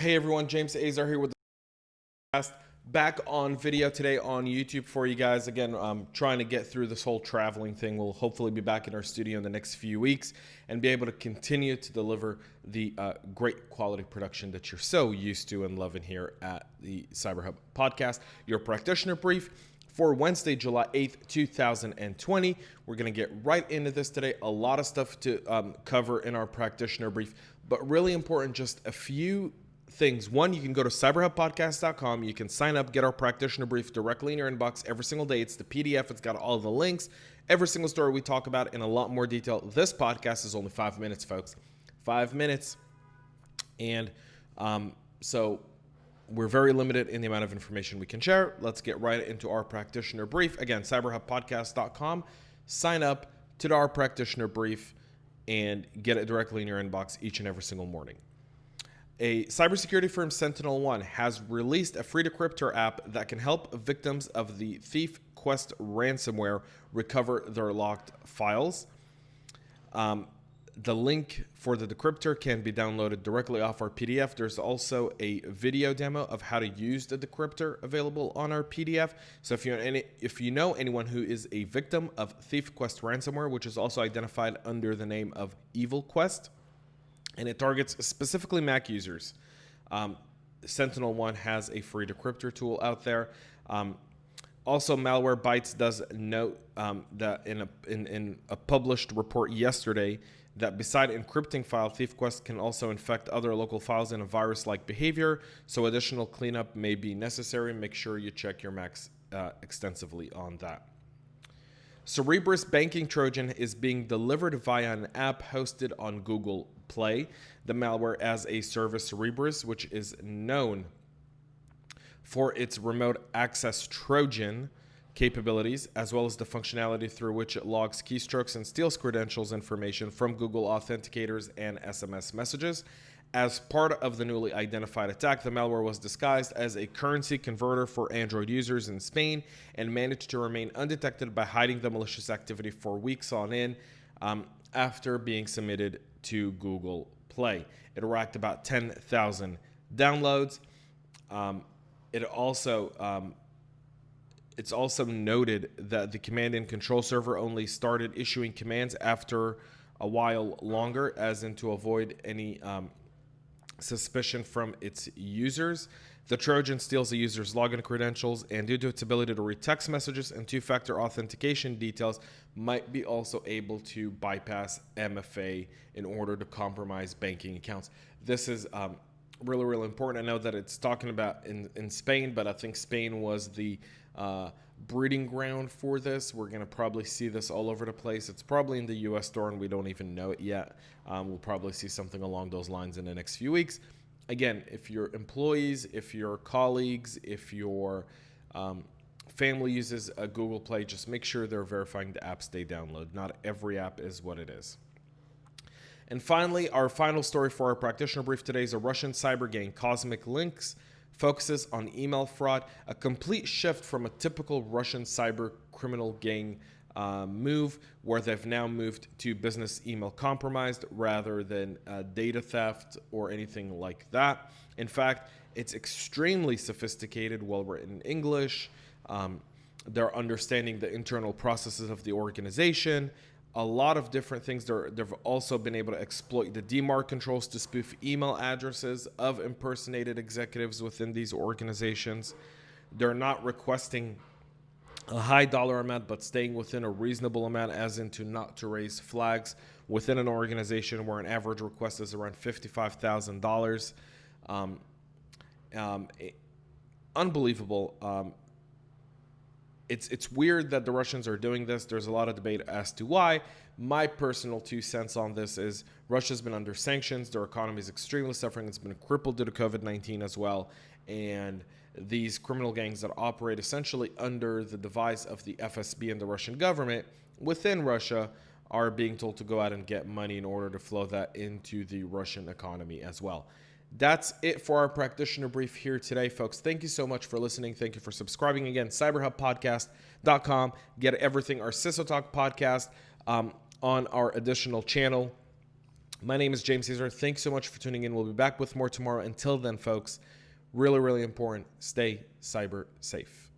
Hey everyone, James Azar here with the podcast. Back on video today on YouTube for you guys. Again, I'm trying to get through this whole traveling thing. We'll hopefully be back in our studio in the next few weeks and be able to continue to deliver the great quality production that you're so used to and loving here at the CyberHub podcast. Your practitioner brief for Wednesday, July 8th, 2020. We're going to get right into this today. A lot of stuff to cover in our practitioner brief, but really important, just a few things. One, you can go to cyberhubpodcast.com. You can sign up, get our practitioner brief directly in your inbox every single day. It's the PDF. It's got all the links. Every single story we talk about in a lot more detail. This podcast is only 5 minutes, folks. 5 minutes. And so we're very limited in the amount of information we can share. Let's get right into our practitioner brief. Again, cyberhubpodcast.com. Sign up to our practitioner brief and get it directly in your inbox each and every single morning. A cybersecurity firm, SentinelOne, has released a free decryptor app that can help victims of the ThiefQuest ransomware recover their locked files. The link for the decryptor can be downloaded directly off our PDF. There's also a video demo of how to use the decryptor available on our PDF. So if you know anyone who is a victim of ThiefQuest ransomware, which is also identified under the name of EvilQuest, and it targets specifically Mac users, SentinelOne has a free decryptor tool out there. Also, Malwarebytes does note that in a published report yesterday that beside encrypting file, ThiefQuest can also infect other local files in a virus-like behavior, so additional cleanup may be necessary. Make sure you check your Macs extensively on that. Cerberus banking Trojan is being delivered via an app hosted on Google Play. The malware as a service Cerberus, which is known for its remote access Trojan capabilities, as well as the functionality through which it logs keystrokes and steals credentials information from Google authenticators and SMS messages. As part of the newly identified attack, the malware was disguised as a currency converter for Android users in Spain and managed to remain undetected by hiding the malicious activity for weeks on end after being submitted to Google Play. It racked about 10,000 downloads. It's also noted that the command and control server only started issuing commands after a while longer, as in to avoid any suspicion from its users. The Trojan steals the user's login credentials, and due to its ability to read text messages and two-factor authentication details, might be also able to bypass MFA in order to compromise banking accounts. This is really, really important. I know that it's talking about in Spain, but I think Spain was the breeding ground for this. We're going to probably see this all over the place. It's probably in the U.S. store, and we don't even know it yet. We'll probably see something along those lines in the next few weeks. Again, if your employees, if your colleagues, if your family uses a Google Play, just make sure they're verifying the apps they download. Not every app is what it is. And finally, our final story for our practitioner brief today is a Russian cyber gang, Cosmic Links, focuses on email fraud, a complete shift from a typical Russian cyber criminal gang move, where they've now moved to business email compromised rather than data theft or anything like that. In fact, it's extremely sophisticated, well-written English. They're understanding the internal processes of the organization, a lot of different things. They've also been able to exploit the DMARC controls to spoof email addresses of impersonated executives within these organizations. They're not requesting a high dollar amount, but staying within a reasonable amount, as into not to raise flags within an organization where an average request is around $55,000. Unbelievable. It's weird that the Russians are doing this. There's a lot of debate as to why. My personal 2 cents on this is Russia's been under sanctions. Their economy is extremely suffering. It's been crippled due to COVID-19 as well. And these criminal gangs that operate essentially under the device of the FSB and the Russian government within Russia are being told to go out and get money in order to flow that into the Russian economy as well. That's it for our practitioner brief here today, folks. Thank you so much for listening. Thank you for subscribing. Again, cyberhubpodcast.com. Get everything, our CISO Talk podcast on our additional channel. My name is James Caesar. Thanks so much for tuning in. We'll be back with more tomorrow. Until then, folks, really, really important, stay cyber safe.